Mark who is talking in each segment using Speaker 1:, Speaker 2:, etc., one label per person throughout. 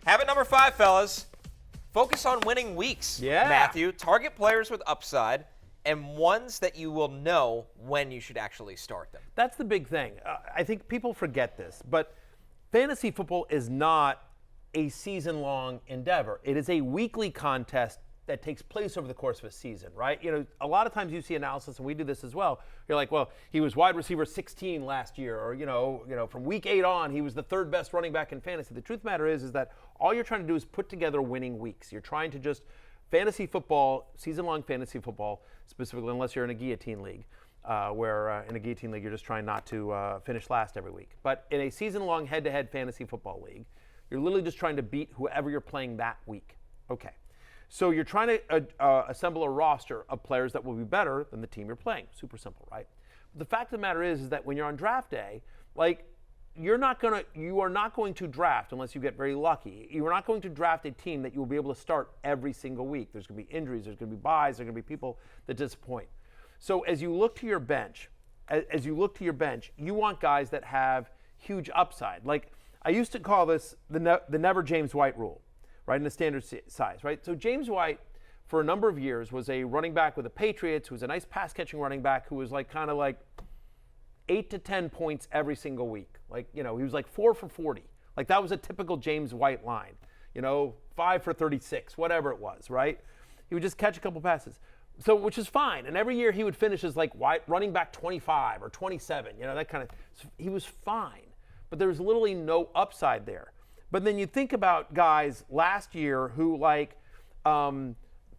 Speaker 1: Habit number 5, fellas. Focus on winning weeks.
Speaker 2: Yeah.
Speaker 1: Matthew, target players with upside and ones that you will know when you should actually start them.
Speaker 2: That's the big thing. I think people forget this, but fantasy football is not a season-long endeavor. It is a weekly contest that takes place over the course of a season, right? You know, a lot of times you see analysis, and we do this as well. You're like, well, he was wide receiver 16 last year, or you know, from week 8 on, he was the 3rd best running back in fantasy. The truth of the matter is that all you're trying to do is put together winning weeks. You're trying to just fantasy football, season-long fantasy football, specifically unless you're in a guillotine league, where in a guillotine league you're just trying not to finish last every week. But in a season-long head-to-head fantasy football league, you're literally just trying to beat whoever you're playing that week. Okay. So you're trying to assemble a roster of players that will be better than the team you're playing. Super simple, right? But the fact of the matter is that when you're on draft day, like you are not going to draft unless you get very lucky. You are not going to draft a team that you will be able to start every single week. There's going to be injuries. There's going to be buys. There's going to be people that disappoint. So as you look to your bench, you want guys that have huge upside. Like I used to call this the never James White rule. Right, in the standard size, right? So James White, for a number of years, was a running back with the Patriots, who was a nice pass-catching running back who was like kind of like 8 to 10 points every single week. Like, you know, he was like 4 for 40. Like that was a typical James White line. You know, 5 for 36, whatever it was, right? He would just catch a couple passes. So, which is fine. And every year he would finish as like running back 25 or 27, you know, that kind of, so he was fine. But there was literally no upside there. But then you think about guys last year who like, Kyren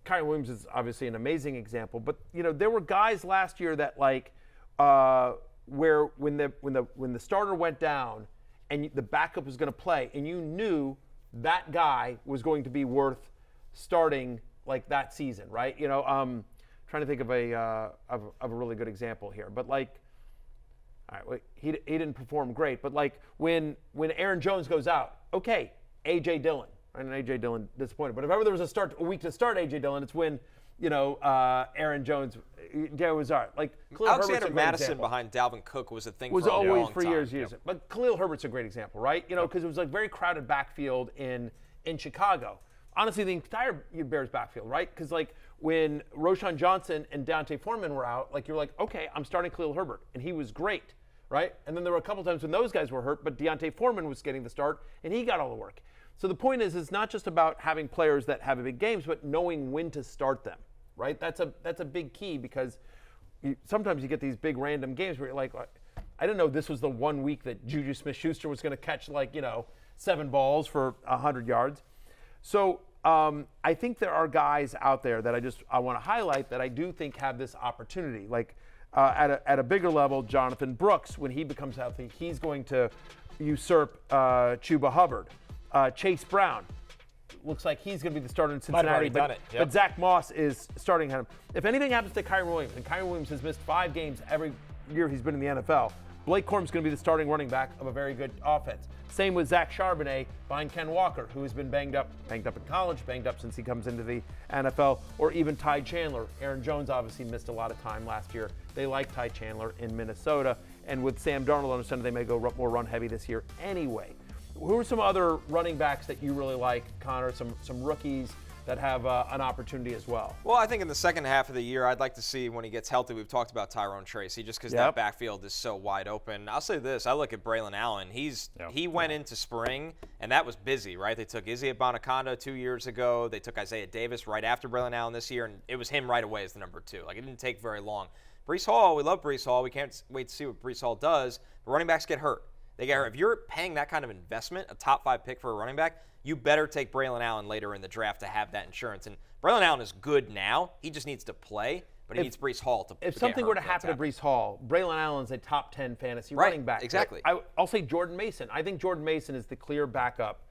Speaker 2: Williams is obviously an amazing example, but you know there were guys last year that like, where when the starter went down, and the backup was going to play, and you knew that guy was going to be worth starting like that season, right? You know, trying to think of a really good example here, but like. All right, well, he didn't perform great, but like when Aaron Jones goes out, okay, A.J. Dillon, right? And A.J. Dillon disappointed. But if ever there was a week to start A.J. Dillon, it's when, you know, Aaron Jones, Derek was out. Like
Speaker 1: Alexander Madison behind Dalvin Cook was a thing
Speaker 2: was
Speaker 1: for a
Speaker 2: always
Speaker 1: long
Speaker 2: for
Speaker 1: time.
Speaker 2: years. Yep. But Khalil Herbert's a great example, right? You know, because it was like very crowded backfield in Chicago. Honestly, the entire Bears backfield, right? Because like when Roschon Johnson and D'Onta Foreman were out, like you're like, okay, I'm starting Khalil Herbert, and he was great. Right? And then there were a couple times when those guys were hurt, but D'Onta Foreman was getting the start, and he got all the work. So the point is, it's not just about having players that have big games, but knowing when to start them, right? That's a big key because sometimes you get these big random games where you're like, I didn't know this was the 1 week that Juju Smith-Schuster was going to catch like, you know, 7 balls for 100 yards. So I think there are guys out there that I want to highlight that I do think have this opportunity. Like, at a bigger level, Jonathan Brooks, when he becomes healthy, he's going to usurp Chuba Hubbard. Chase Brown looks like he's going to be the starter in Cincinnati. But Zach Moss is starting him. If anything happens to Kyren Williams, and Kyren Williams has missed 5 games every year he's been in the NFL, Blake Corum's going to be the starting running back of a very good offense. Same with Zach Charbonnet behind Ken Walker, who has been banged up in college, banged up since he comes into the NFL, or even Ty Chandler. Aaron Jones obviously missed a lot of time last year. They like Ty Chandler in Minnesota. And with Sam Darnold under center, they may go more run heavy this year anyway. Who are some other running backs that you really like, Connor? Some rookies that have an opportunity as well?
Speaker 1: Well, I think in the second half of the year, I'd like to see when he gets healthy. We've talked about Tyrone Tracy just because that backfield is so wide open. I'll say this. I look at Braelon Allen. He went into spring, and that was busy, right? They took Izzy Abanikanda 2 years ago. They took Isaiah Davis right after Braelon Allen this year, and it was him right away as the number 2. Like, it didn't take very long. Breece Hall, we love Breece Hall. We can't wait to see what Breece Hall does. But running backs get hurt. They get hurt. If you're paying that kind of investment, a top 5 pick for a running back, you better take Braelon Allen later in the draft to have that insurance. And Braelon Allen is good now. He just needs to play, but he needs Breece Hall to
Speaker 2: If something were to happen to Breece Hall, Braelon Allen's a top 10 fantasy running back.
Speaker 1: Exactly.
Speaker 2: I'll say Jordan Mason. I think Jordan Mason is the clear backup.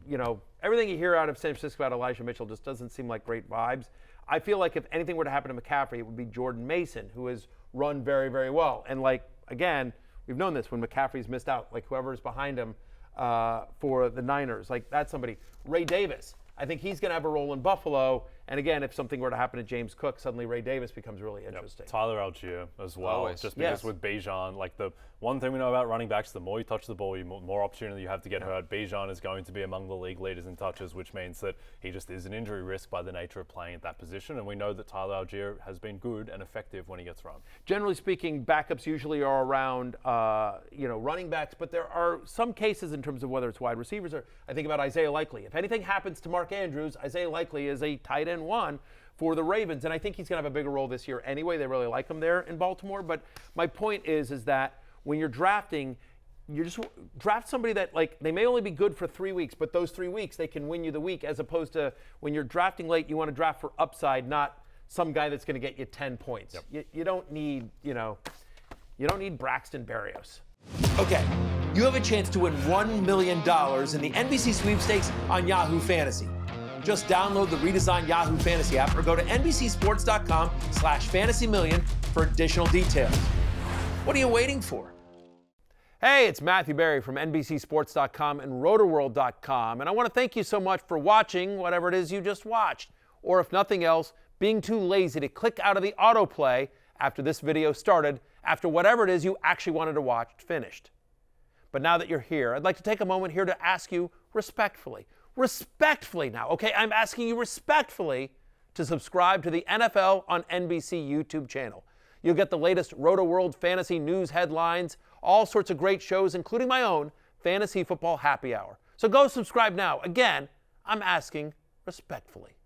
Speaker 2: You know, everything you hear out of San Francisco about Elijah Mitchell just doesn't seem like great vibes. I feel like if anything were to happen to McCaffrey, it would be Jordan Mason, who has run very, very well. And like, again, we've known this when McCaffrey's missed out, like whoever's behind him for the Niners, like that's somebody. Ray Davis, I think he's going to have a role in Buffalo, And again, if something were to happen to James Cook, suddenly Ray Davis becomes really interesting.
Speaker 3: Tyler Algier as well.
Speaker 1: Always.
Speaker 3: Just because with Bijan, like the one thing we know about running backs, the more you touch the ball, the more opportunity you have to get hurt. Bijan is going to be among the league leaders in touches, which means that he just is an injury risk by the nature of playing at that position. And we know that Tyler Algier has been good and effective when he gets run.
Speaker 2: Generally speaking, backups usually are around, running backs, but there are some cases in terms of whether it's wide receivers or I think about Isaiah Likely. If anything happens to Mark Andrews, Isaiah Likely is a tight end 1 for the Ravens, and I think he's going to have a bigger role this year anyway. They really like him there in Baltimore. But my point is that when you're drafting, you just draft somebody that, like, they may only be good for 3 weeks, but those 3 weeks they can win you the week, as opposed to when you're drafting late, you want to draft for upside, not some guy that's going to get you 10 points. Yep. You don't need, you don't need Braxton Berrios.
Speaker 4: Okay, you have a chance to win $1 million in the NBC Sweepstakes on Yahoo Fantasy. Just download the redesigned Yahoo Fantasy app or go to NBCSports.com/fantasymillion for additional details. What are you waiting for?
Speaker 2: Hey, it's Matthew Berry from NBCSports.com and Rotoworld.com, and I want to thank you so much for watching whatever it is you just watched, or if nothing else, being too lazy to click out of the autoplay after this video started, after whatever it is you actually wanted to watch finished. But now that you're here, I'd like to take a moment here to ask you respectfully now, okay? I'm asking you respectfully to subscribe to the NFL on NBC YouTube channel. You'll get the latest Roto-World fantasy news headlines, all sorts of great shows, including my own Fantasy Football Happy Hour. So go subscribe now. Again, I'm asking respectfully.